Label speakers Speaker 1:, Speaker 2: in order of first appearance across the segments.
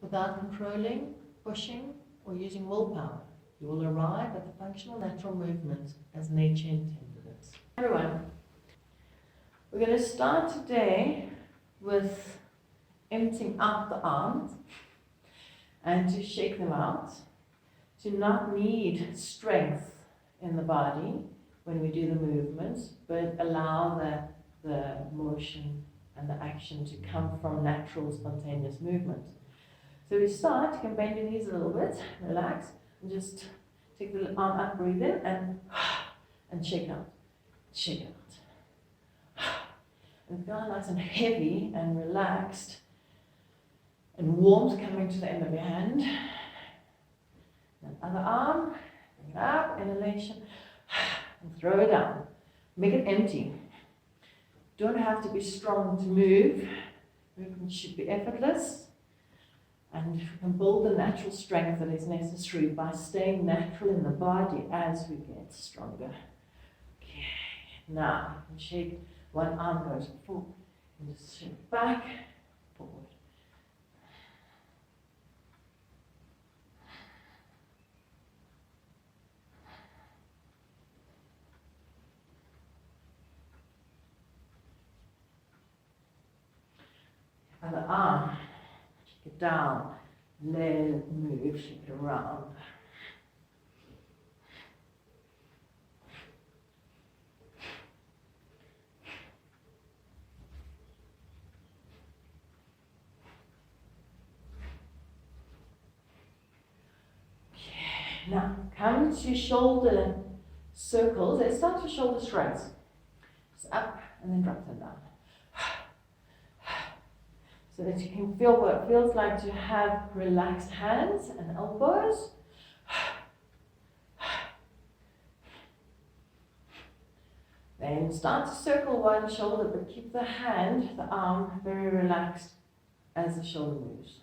Speaker 1: without controlling, pushing, or using willpower. You will arrive at the functional natural movement as nature intended it. Everyone, we're going to start today with emptying out the arms and to shake them out, to not need strength in the body when we do the movements, but allow the motion and the action to come from natural, spontaneous movement. So we start, you can bend your knees a little bit, relax, and just take the arm up, breathe in, and shake out, shake out. And feel nice and heavy and relaxed, and warmth coming to the end of your hand. Then other arm, bring it up, inhalation, and throw it down. Make it empty. Don't have to be strong to move. Movement should be effortless. And we can build the natural strength that is necessary by staying natural in the body as we get stronger. Okay, now you can shake one arm goes forward, and just shake back, forward. Other arm, shake it down, let it move, shake it around. Okay, now come to shoulder circles. Let's start with shoulder shrugs. Just up and then drop them down. So that you can feel what it feels like to have relaxed hands and elbows. Then start to circle one shoulder, but keep the hand, the arm, very relaxed as the shoulder moves.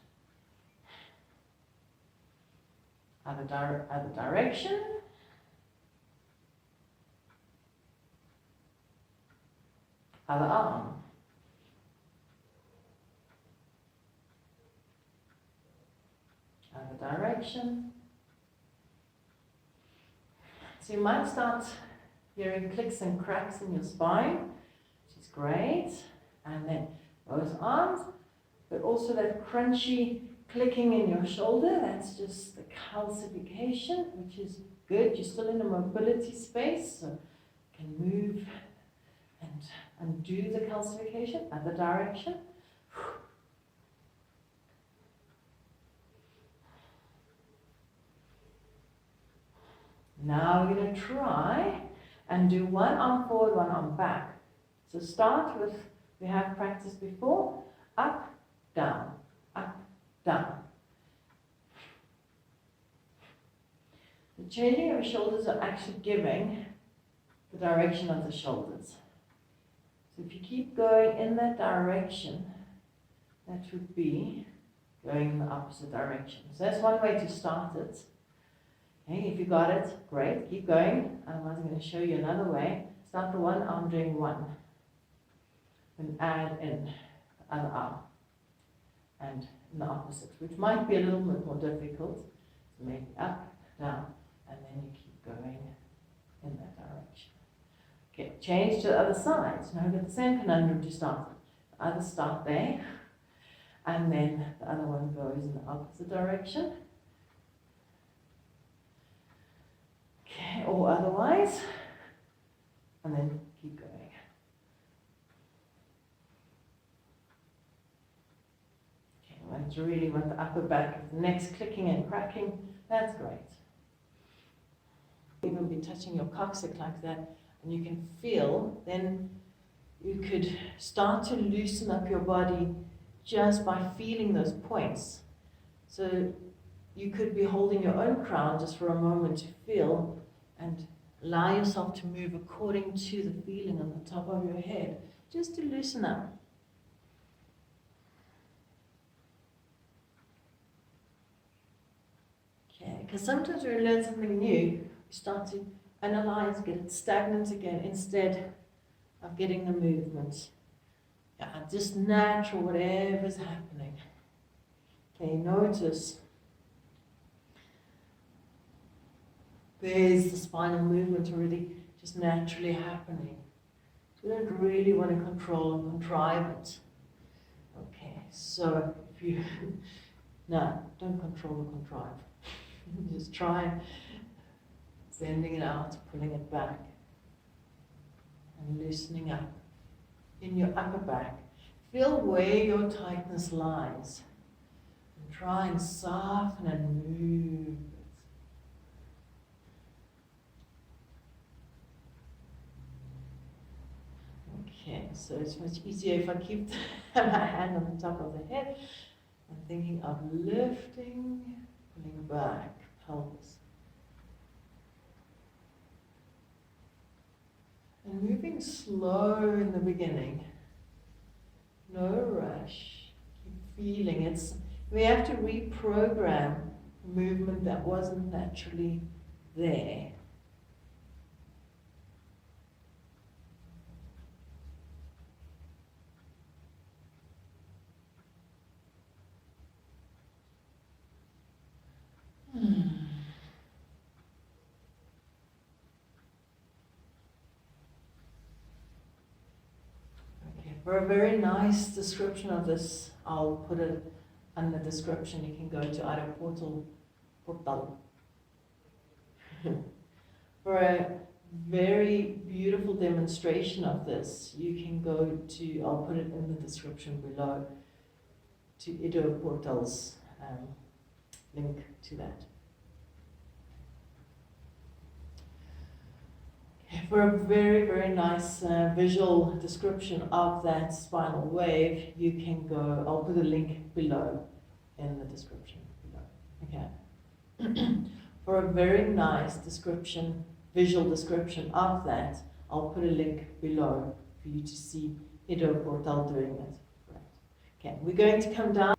Speaker 1: Other direction. Other arm. Other direction. So you might start hearing clicks and cracks in your spine, which is great. And then both arms, but also that crunchy clicking in your shoulder. That's just the calcification, which is good. You're still in a mobility space, so you can move and undo the calcification. Other direction. Now we're going to try and do one arm forward, one arm back. So start with, we have practiced before, up, down, up, down. The changing of the shoulders are actually giving the direction of the shoulders. So if you keep going in that direction, that would be going in the opposite direction. So that's one way to start it. Okay, if you got it, great, keep going. Otherwise I'm going to show you another way. Start the one arm doing one. And add in the other arm. And in the opposite, which might be a little bit more difficult. So maybe up, down, and then you keep going in that direction. Okay, change to the other side. So now we've got the same conundrum to start with. The other start there. And then the other one goes in the opposite direction. Okay, or otherwise, and then keep going. Okay, that's really with the upper back of the neck's clicking and cracking. That's great. Even be touching your coccyx like that, and you can feel, then you could start to loosen up your body just by feeling those points. So you could be holding your own crown just for a moment to feel and allow yourself to move according to the feeling on the top of your head, just to loosen up. Okay, because sometimes when we learn something new, we start to analyze, get it stagnant again, instead of getting the movement. Yeah, just natural, whatever's happening. Okay, notice there's the spinal movement already just naturally happening. We don't really want to control and contrive it. Okay, so if you, no, don't control or contrive. Just try sending it out, pulling it back, and loosening up in your upper back. Feel where your tightness lies. And try and soften and move it. Okay, so it's much easier if I keep my hand on the top of the head. I'm thinking of lifting, pulling back, pelvis. And moving slow in the beginning. No rush. Keep feeling it. We have to reprogram movement that wasn't naturally there. Okay, for a very nice description of this, I'll put it under description. You can go to Ido Portal. For a very beautiful demonstration of this, you can go to, I'll put it in the description below, to Ido Portal's link to that. For a very, very nice visual description of that spinal wave, you can go, I'll put a link below in the description below. Okay. For a very nice description, visual description of that, I'll put a link below for you to see Ido Portal doing it. Right. Okay, we're going to come down.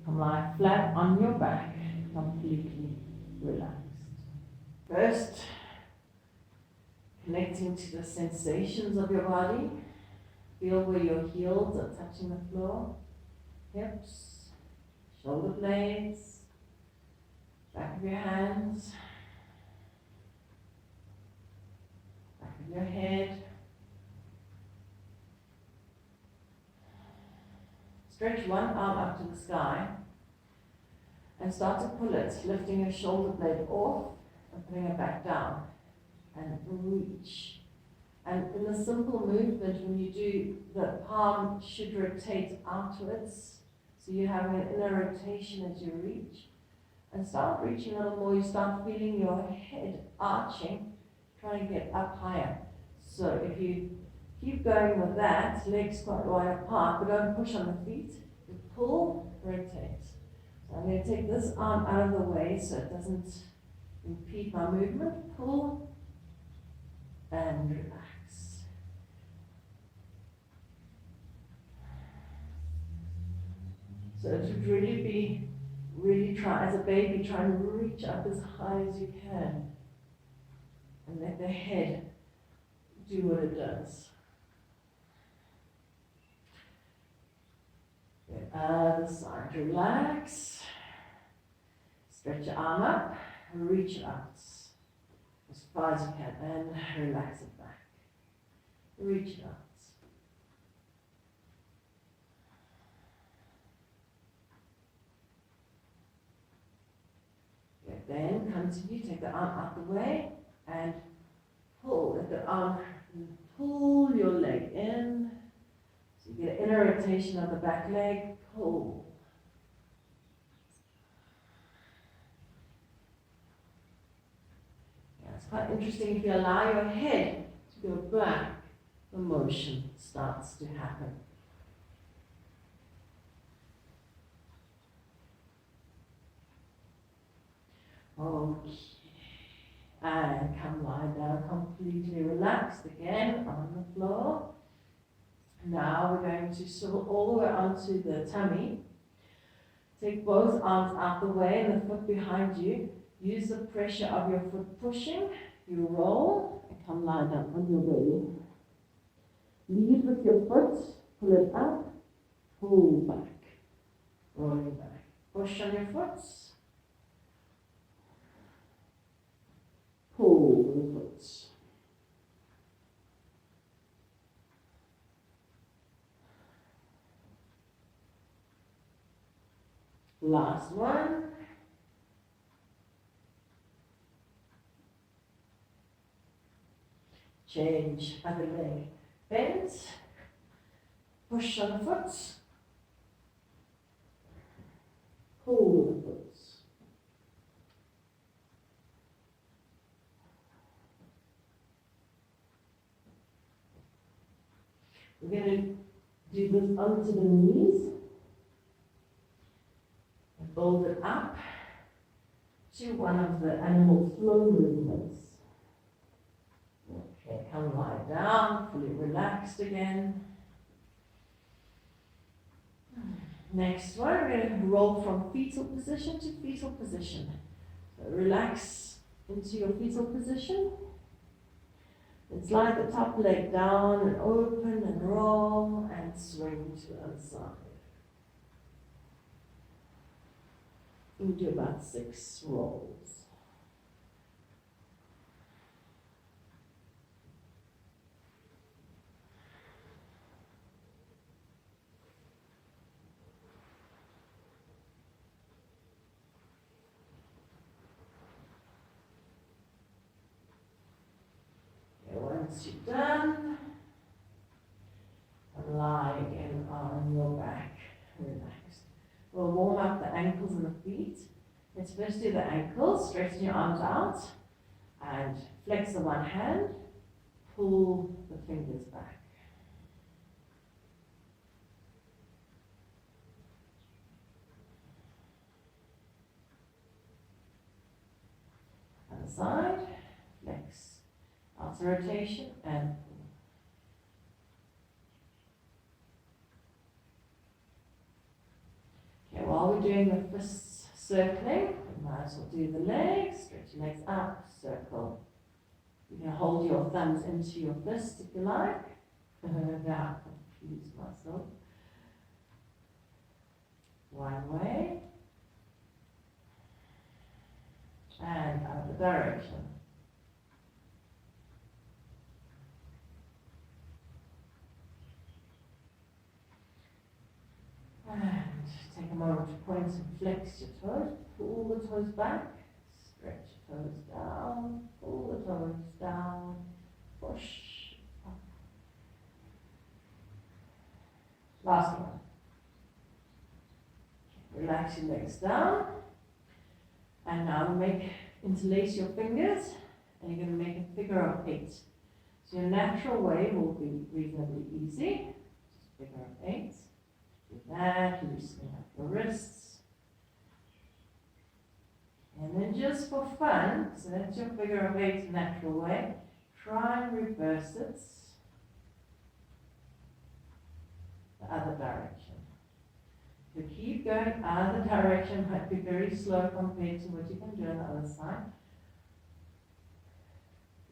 Speaker 1: Come lie flat on your back, completely relaxed. First, connecting to the sensations of your body. Feel where your heels are touching the floor, hips, shoulder blades, back of your hands, back of your head. Stretch one arm up to the sky and start to pull it, lifting your shoulder blade off and putting it back down and reach. And in a simple movement, when you do, the palm should rotate outwards. So you have an inner rotation as you reach. And start reaching a little more. You start feeling your head arching, trying to get up higher. So if you keep going with that, legs quite wide apart, but don't push on the feet. You pull, rotate. So I'm going to take this arm out of the way so it doesn't impede my movement. Pull and relax. So it should really try, as a baby, try and reach up as high as you can. And let the head do what it does. The other side, relax. Stretch your arm up, reach it out as far as you can, and relax it back. Reach it out. Good. Then continue, take the arm out the way and pull. Let the arm pull your leg in. So you get an inner rotation of the back leg, pull. Yeah, it's quite interesting if you allow your head to go back, the motion starts to happen. Okay. And come lie down completely relaxed again on the floor. now we're going to swivel all the way onto the tummy. Take both arms out the way and the foot behind you. Use the pressure of your foot pushing. You roll and come lie down on your belly. Lead with your foot, pull it up, pull back, rolling back. Push on your foot, pull with the foot. Last one. Change other leg. Bend. Push on the foot. Pull the foot. We're going to do this onto the knees. Build it up to one of the animal flow movements. Okay, come lie down, fully relaxed again. Next one, we're going to roll from fetal position to fetal position. So relax into your fetal position. And slide the top leg down and open and roll and swing to the other side. We do about 6 rolls. Okay, once you're done, lie again on your back, relaxed. We'll warm up the ankles and the feet. Let's first do the ankles, stretching your arms out and flex the one hand, pull the fingers back. Other side, flex, outer rotation and pull. Okay, while we're doing the fists circling, we might as well do the legs. Stretch your legs up, circle. You can hold your thumbs into your fists if you like. Now, confuse myself. One way. And other direction. And take a moment to point and flex your toes. Pull the toes back. Stretch your toes down. Pull the toes down. Push up. Last one. Relax your legs down. And now interlace your fingers. And you're going to make a figure of 8. So your natural way will be reasonably easy. Just figure of 8. Do that, loosening up your wrists. And then just for fun, so that's your figure of 8 natural way, try and reverse it the other direction. So keep going other direction, might be very slow compared to what you can do on the other side.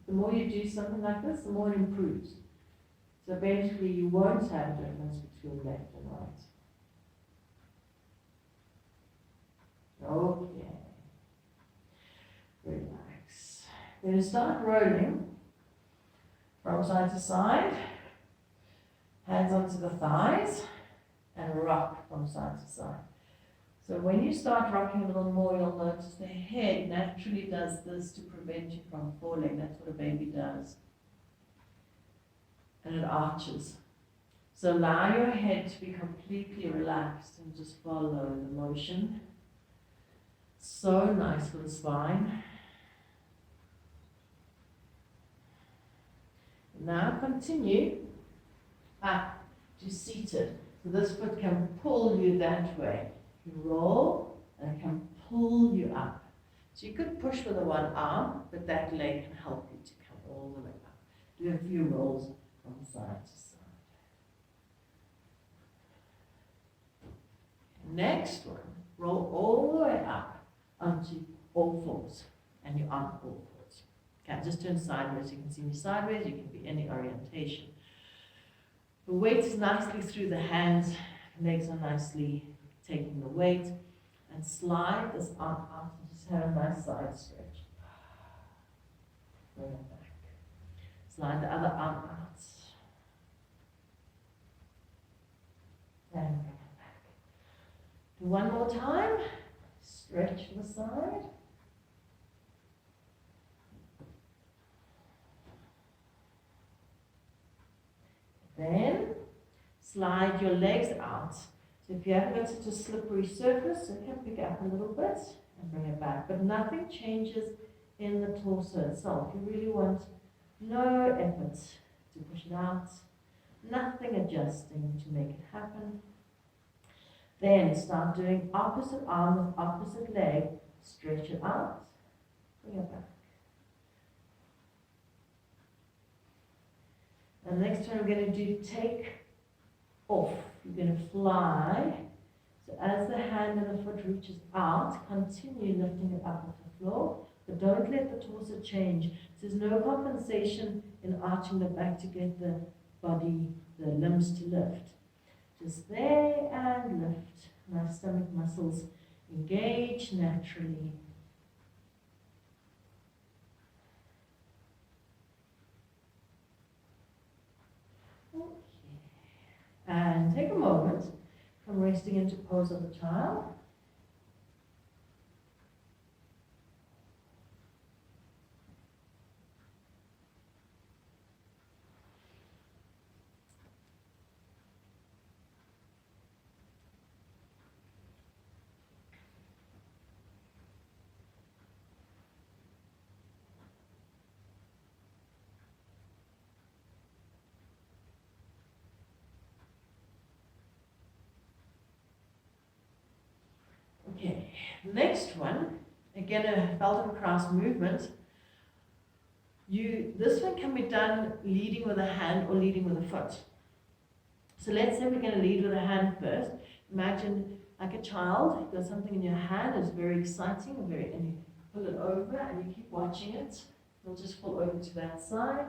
Speaker 1: The more you do something like this, the more it improves. So eventually you won't have a difference between left and right. Okay. Relax. Then start rolling from side to side. Hands onto the thighs and rock from side to side. So when you start rocking a little more, you'll notice the head naturally does this to prevent you from falling. That's what a baby does. And it arches. So allow your head to be completely relaxed and just follow the motion. So nice for the spine. Now continue up to seated. So this foot can pull you that way. You roll and it can pull you up. So you could push with the one arm, but that leg can help you to come all the way up. Do a few rolls from side to side. Next one, roll all the way up onto all fours, and you're on all fours. Okay, just turn sideways. You can see me sideways, you can be any orientation. The weight is nicely through the hands, legs are nicely taking the weight, and slide this arm out and just have a nice side stretch. Bring it back. Slide the other arm out. And bring it back. Do one more time. Stretch the side. Then slide your legs out. So if you haven't got such a slippery surface, you can pick it up a little bit and bring it back. But nothing changes in the torso itself. You really want no effort to push it out. Nothing adjusting to make it happen. Then start doing opposite arm with opposite leg. Stretch it out. Bring it back. And the next one we're going to do take off. You're going to fly. So as the hand and the foot reaches out, continue lifting it up off the floor, but don't let the torso change. There's no compensation in arching the back to get the body, the limbs to lift. Just there and lift. My stomach muscles engage naturally. And take a moment from resting into pose of the child. Okay, next one, again a feldenkrais movement. This one can be done leading with a hand or leading with a foot. So let's say we're going to lead with a hand first. Imagine like a child, you've got something in your hand, it's very exciting, and you pull it over and you keep watching it. It'll just fall over to that side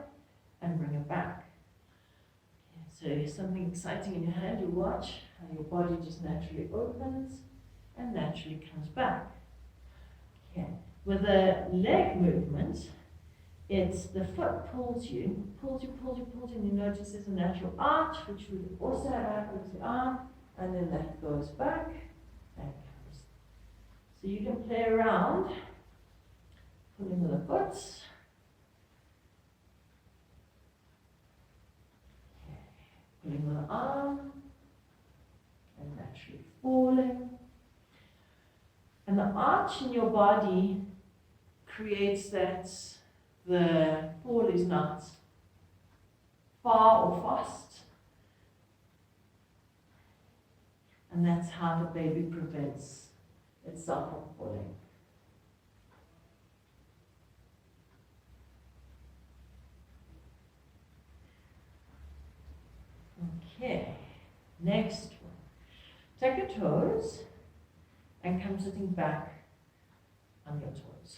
Speaker 1: and bring it back. Okay, so something exciting in your hand, you watch how your body just naturally opens and naturally comes back. Okay. With a leg movement, it's the foot pulls you, and you notice there's a natural arch, which would also have happened with the arm, and then that goes back and comes. So you can play around, pulling with the foot. Okay. Pulling with the arm, and naturally falling. And the arch in your body creates that the fall is not far or fast. And that's how the baby prevents itself from falling. Okay, next one. Take your toes and come sitting back on your toes.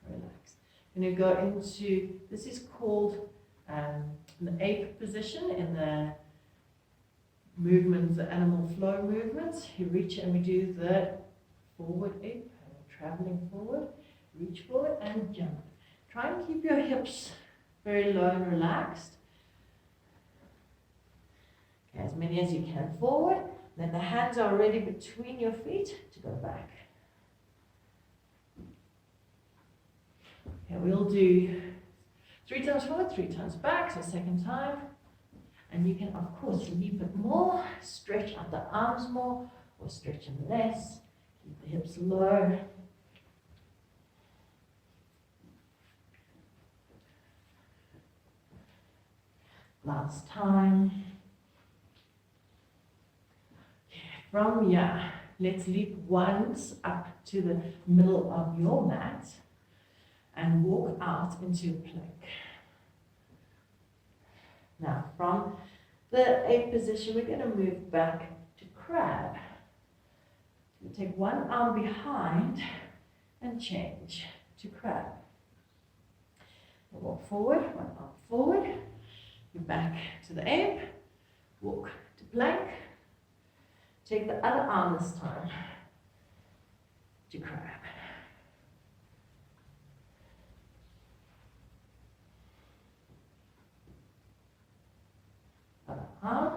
Speaker 1: Relax. You're going to go into, this is called an ape position in the movement, the animal flow movement. You reach and we do the forward ape, traveling forward, reach forward and jump. Try and keep your hips very low and relaxed. Okay, as many as you can forward. Then the hands are already between your feet to go back. Okay, we'll do 3 times forward, 3 times back, so second time. And you can, of course, leap it more, stretch out the arms more, or stretch them less. Keep the hips low. Last time. From here, let's leap once up to the middle of your mat and walk out into a plank. Now, from the ape position, we're going to move back to crab. You take one arm behind and change to crab. Walk forward, one arm forward. You're back to the ape. Walk to plank. Take the other arm this time to crab. Other arm.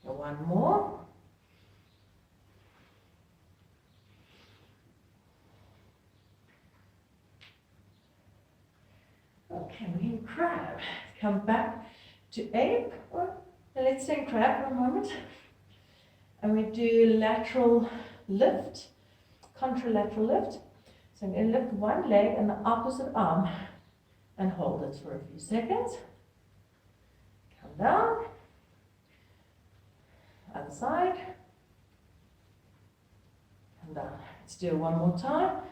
Speaker 1: And one more. Okay, we can crab. Come back to ape. Or let's say crab for a moment. And we do lateral lift, contralateral lift. So I'm going to lift one leg and the opposite arm and hold it for a few seconds. Come down. Other side. Come down. Let's do it one more time.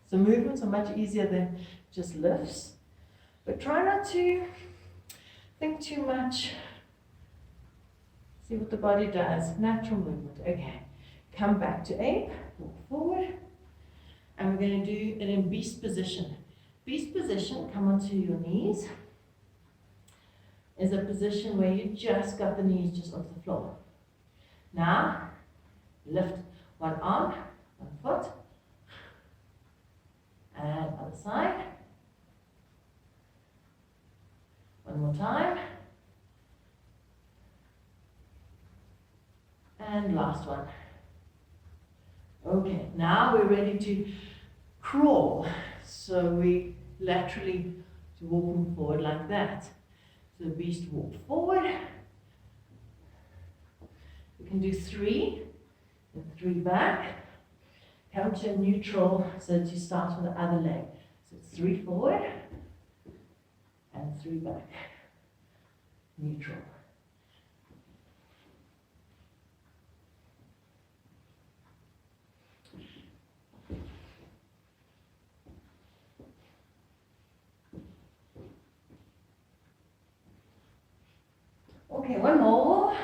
Speaker 1: So movements are much easier than just lifts. But try not to think too much. See what the body does. Natural movement. Okay. Come back to ape. Walk forward. And we're going to do it in beast position. Beast position, come onto your knees. Is a position where you just got the knees just off the floor. Now, lift one arm, one foot. And other side. One more time. And last one. Okay, now we're ready to crawl. So we laterally to walking forward like that. So the beast walk forward. We can do 3 and 3 back. Come to a neutral so that you start on the other leg. So it's 3 forward and 3 back. Neutral. Okay, one more.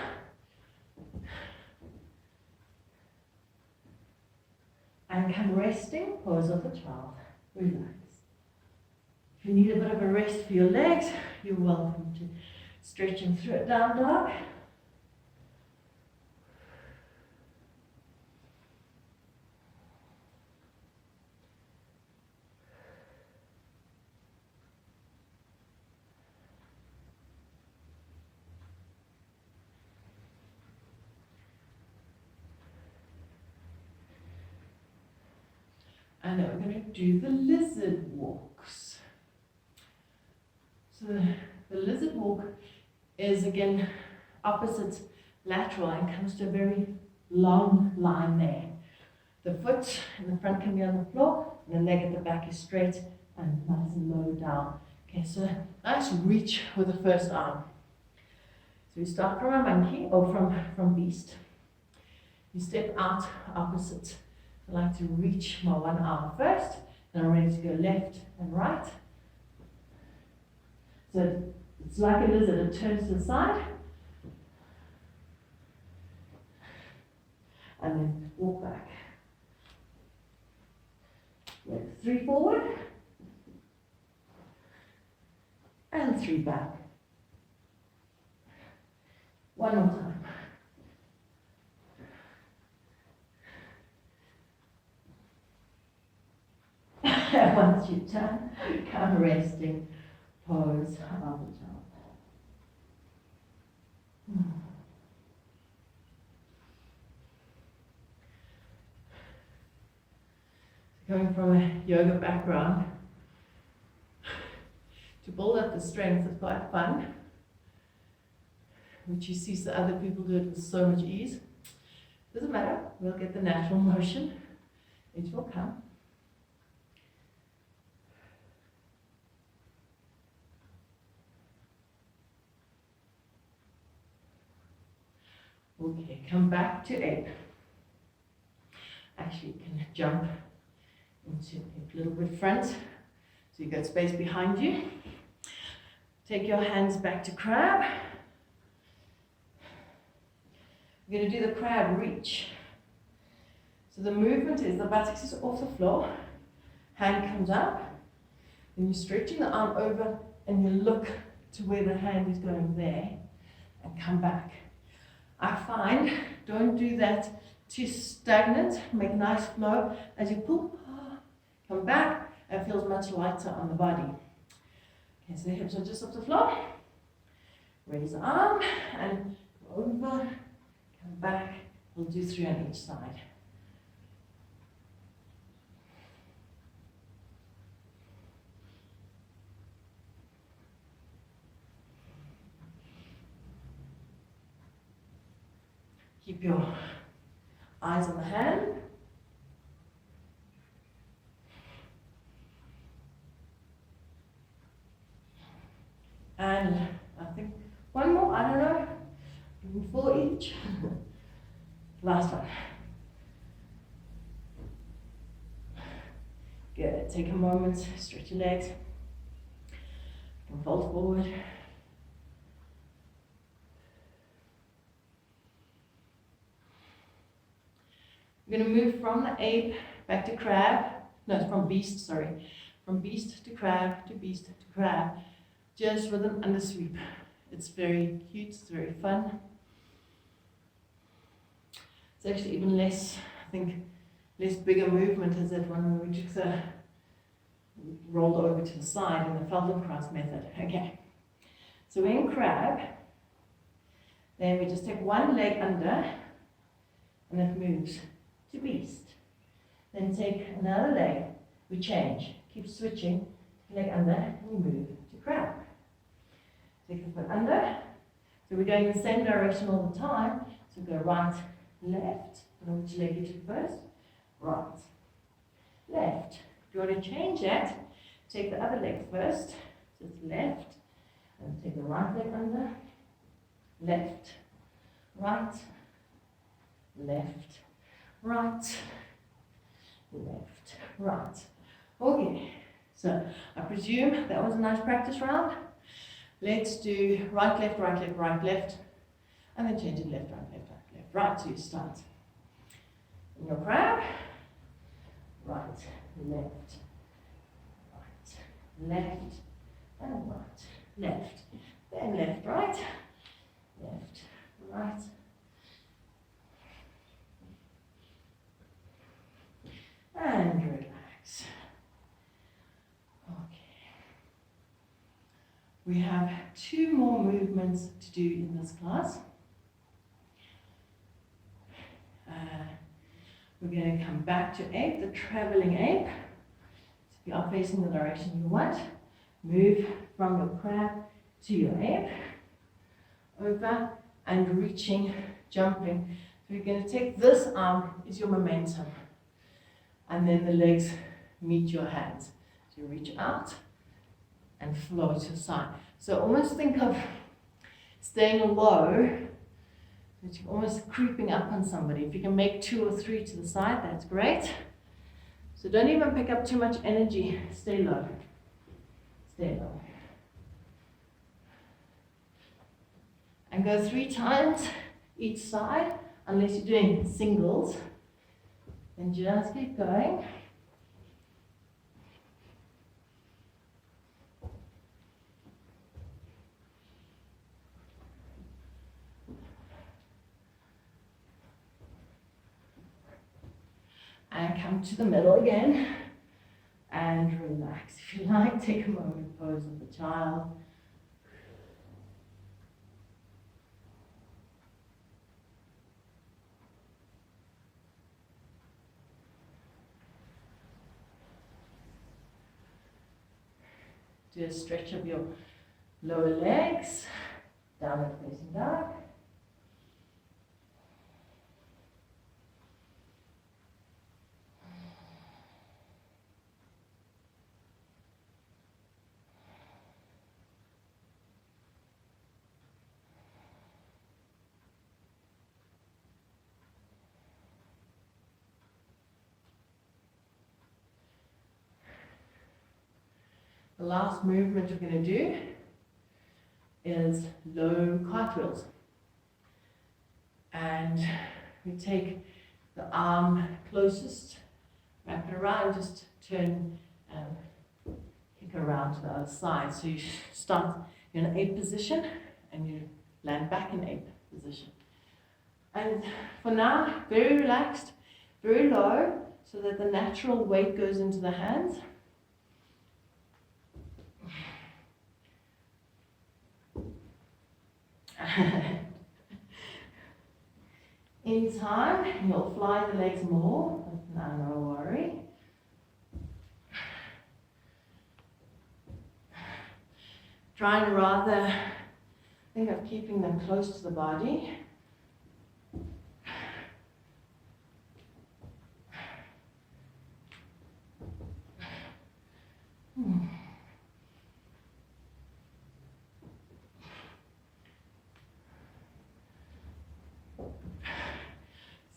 Speaker 1: And come resting, pose of the child. Relax. If you need a bit of a rest for your legs, you're welcome to stretch them through it. Down dog. And then we're going to do the lizard walks. So the lizard walk is again opposite lateral and comes to a very long line there. The foot in the front can be on the floor, and the leg at the back is straight and nice and low down. Okay, so nice reach with the first arm. So we start from a monkey or from beast. You step out opposite. I like to reach my one arm first, then I'm ready to go left and right. So it's like a lizard, it turns to the side, and then walk back. 3 forward, and 3 back. One more time. Once you've done, come resting, pose of the child. Coming from a yoga background, to build up the strength is quite fun, which you see so other people do it with so much ease. Doesn't matter, we'll get the natural motion, it will come. Okay, come back to ape. Actually, you can jump into a little bit front, so you've got space behind you. Take your hands back to crab. We're going to do the crab reach. So the movement is the buttocks is off the floor, hand comes up, then you're stretching the arm over and you look to where the hand is going there and come back. I find, don't do that too stagnant, make a nice flow. As you pull, come back, and it feels much lighter on the body. Okay, so the hips are just off the floor. Raise the arm and go over, come back. We'll do 3 on each side. Keep your eyes on the hand. And I think one more, I don't know, 4 each. Last one. Good, take a moment, stretch your legs. You can fold forward. We're going to move from the ape back to crab. No, it's from beast, sorry. From beast to crab to beast to crab. Just with an undersweep. It's very cute, it's very fun. It's actually even less, I think, less bigger movement as that one where we just rolled over to the side in the feldenkrais method. Okay, so we're in crab. Then we just take one leg under and it moves to beast. Then take another leg, we change, keep switching, leg under, and we move to crab. Take the foot under, so we're going in the same direction all the time, so go right, left, I don't know which leg you took first, right, left. If you want to change that, take the other leg first, so it's left, and take the right leg under, left, right, left, right, left, right. Okay, so I presume that was a nice practice round. Let's do right, left, right, left, right, left, and then change it left, right, left, right, left, right. So you start in your crab, right, left, right, left, and right, left, then left, right, left, right. And relax. Okay. We have 2 more movements to do in this class. We're going to come back to ape, the traveling ape. So if you are facing the direction you want, move from your crab to your ape, over and reaching, jumping. So you're going to take this arm is your momentum. And then the legs meet your hands. So you reach out and flow to the side. So almost think of staying low, that you're almost creeping up on somebody. If you can make 2 or 3 to the side, that's great. So don't even pick up too much energy. Stay low. Stay low. And go 3 times each side, unless you're doing singles. And just keep going. And come to the middle again. And relax. If you like, take a moment, pose with the child. Do a stretch of your lower legs, downward facing dog. The last movement we're going to do is low cartwheels. And we take the arm closest, wrap it around, just turn and kick around to the other side. So you start in an 8 position and you land back in 8 position. And for now, very relaxed, very low, so that the natural weight goes into the hands. In time, you'll fly the legs more, but no worry. Try and rather think of keeping them close to the body.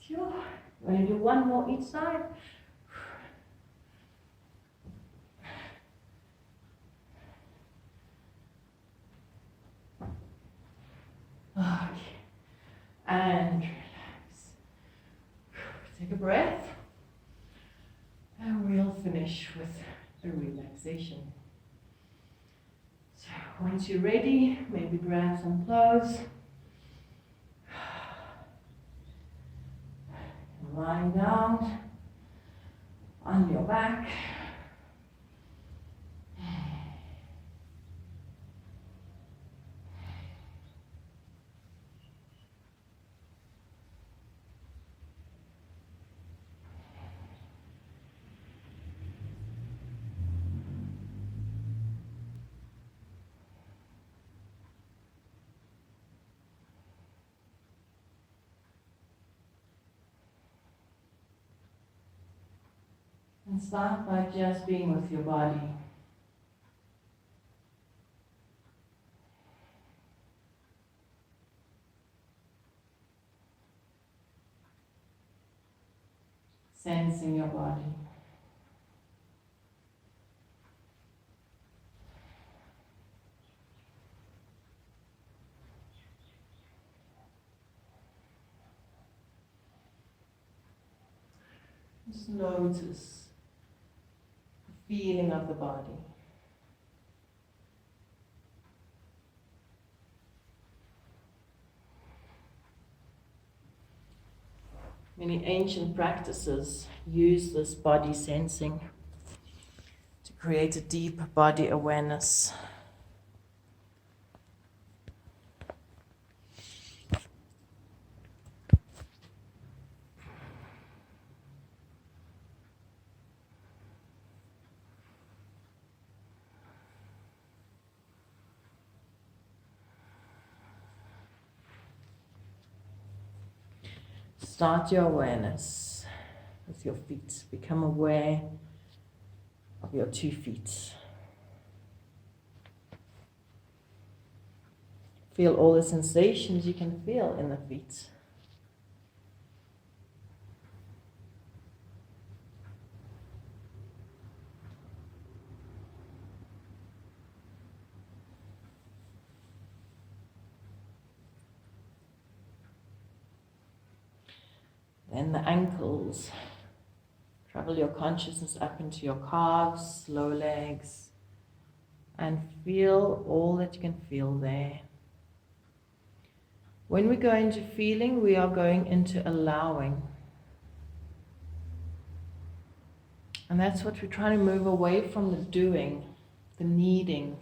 Speaker 1: Sure. We're going to do one more each side. Okay. And relax. Take a breath. And we'll finish with a relaxation. So once you're ready, maybe grab some clothes. And lying down on your back. And start by just being with your body. Sensing your body. Just notice the feeling of the body. Many ancient practices use this body sensing to create a deep body awareness. Start your awareness with your feet. Become aware of your 2 feet. Feel all the sensations you can feel in the feet. Then the ankles. Travel your consciousness up into your calves, lower legs, and feel all that you can feel there. When we go into feeling, we are going into allowing. And that's what we're trying to move away from, the doing, the needing.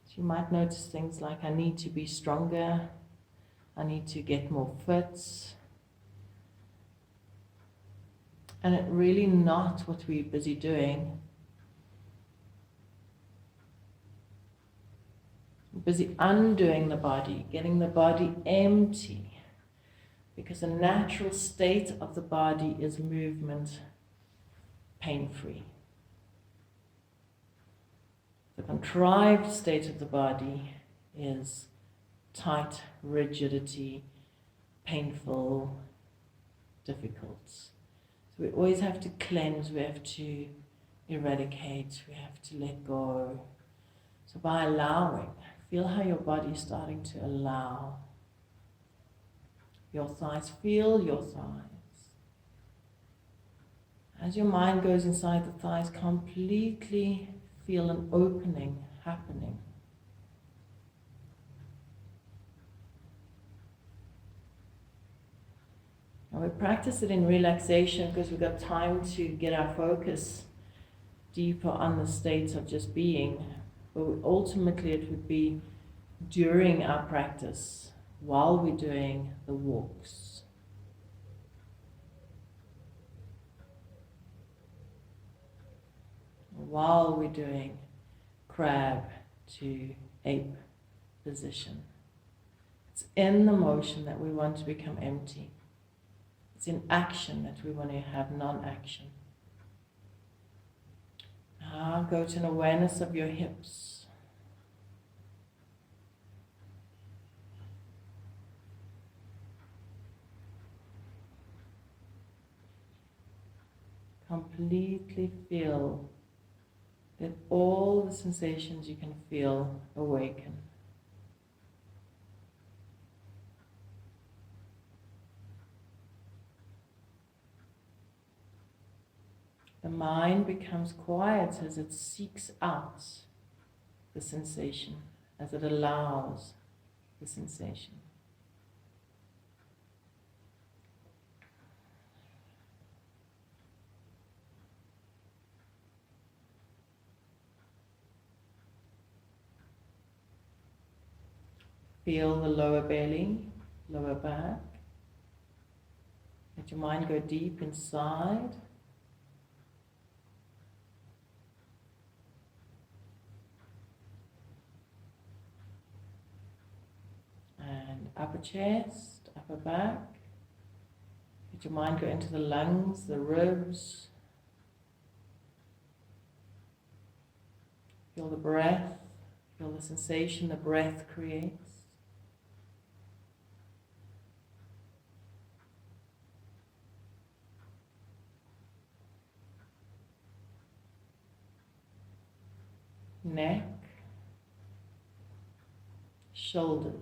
Speaker 1: So you might notice things like, I need to be stronger, I need to get more fit. And it's really not what we're busy doing. We're busy undoing the body, getting the body empty. Because the natural state of the body is movement, pain-free. The contrived state of the body is tight, rigidity, painful, difficult. We always have to cleanse, we have to eradicate, we have to let go. So by allowing, feel how your body is starting to allow your thighs, feel your thighs. As your mind goes inside the thighs, completely feel an opening happening. And we practice it in relaxation because we've got time to get our focus deeper on the states of just being. But ultimately it would be during our practice, while we're doing the walks. While we're doing crab to ape position. It's in the motion that we want to become empty. It's in action that we want to have non-action. Now go to an awareness of your hips. Completely feel that all the sensations you can feel awaken. The mind becomes quiet as it seeks out the sensation, as it allows the sensation. Feel the lower belly, lower back. Let your mind go deep inside. And upper chest, upper back. Let your mind go into the lungs, the ribs. Feel the breath, feel the sensation the breath creates. Neck, shoulders.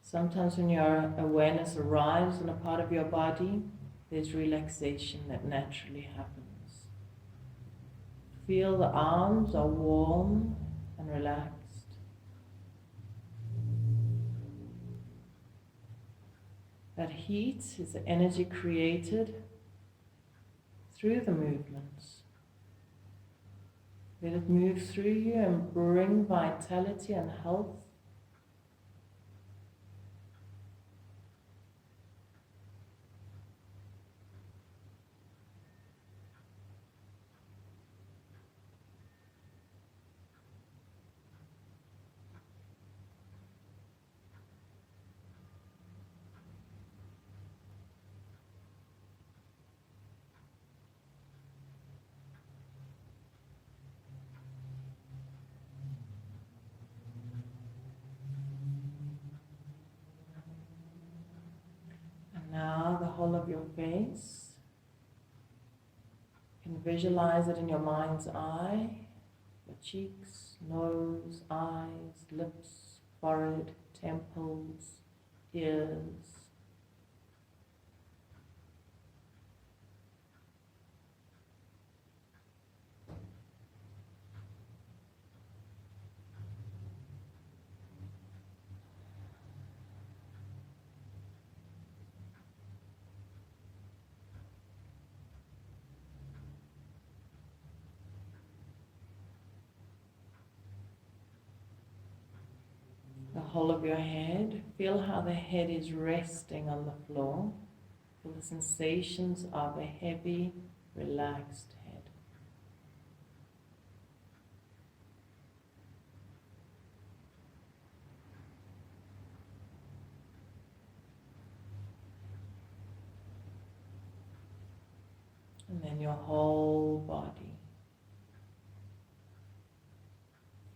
Speaker 1: Sometimes when your awareness arrives in a part of your body, there's relaxation that naturally happens. Feel the arms are warm and relaxed. That heat is the energy created through the movements. Let it move through you and bring vitality and health. Now the whole of your face. You can visualize it in your mind's eye, your cheeks, nose, eyes, lips, forehead, temples, ears. The whole of your head. Feel how the head is resting on the floor. Feel the sensations of a heavy, relaxed head. And then your whole body.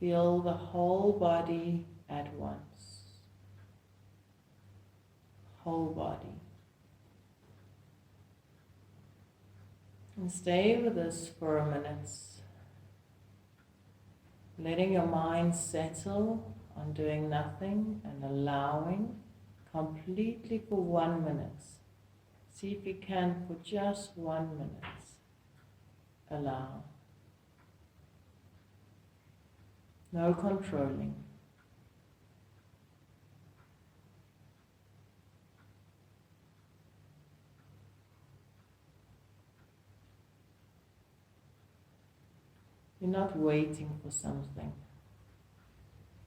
Speaker 1: Feel the whole body at once. Whole body. And stay with this for a minute, letting your mind settle on doing nothing and allowing completely for 1 minute. See if you can, for just 1 minute, allow. No controlling. You're not waiting for something.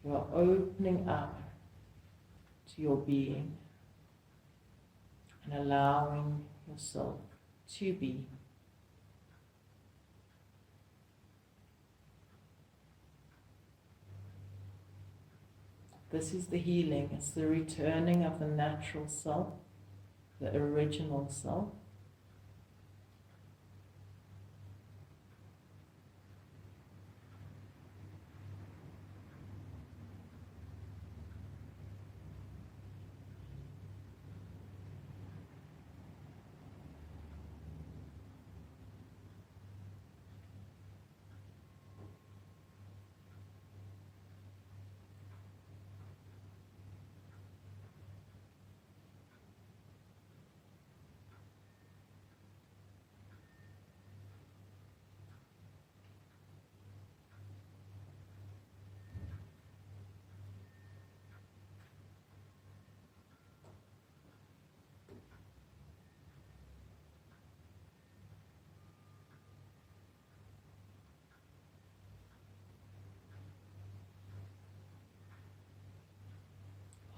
Speaker 1: You are opening up to your being and allowing yourself to be. This is the healing. It's the returning of the natural self, the original self.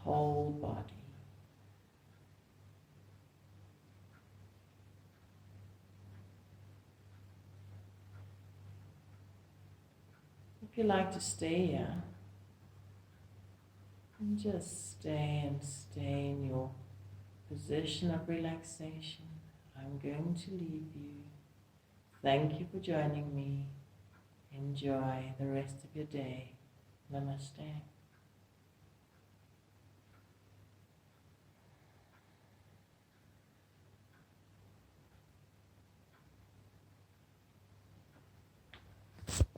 Speaker 1: Whole body. If you like to stay here, and just stay in your position of relaxation. I'm going to leave you. Thank you for joining me. Enjoy the rest of your day. Namaste.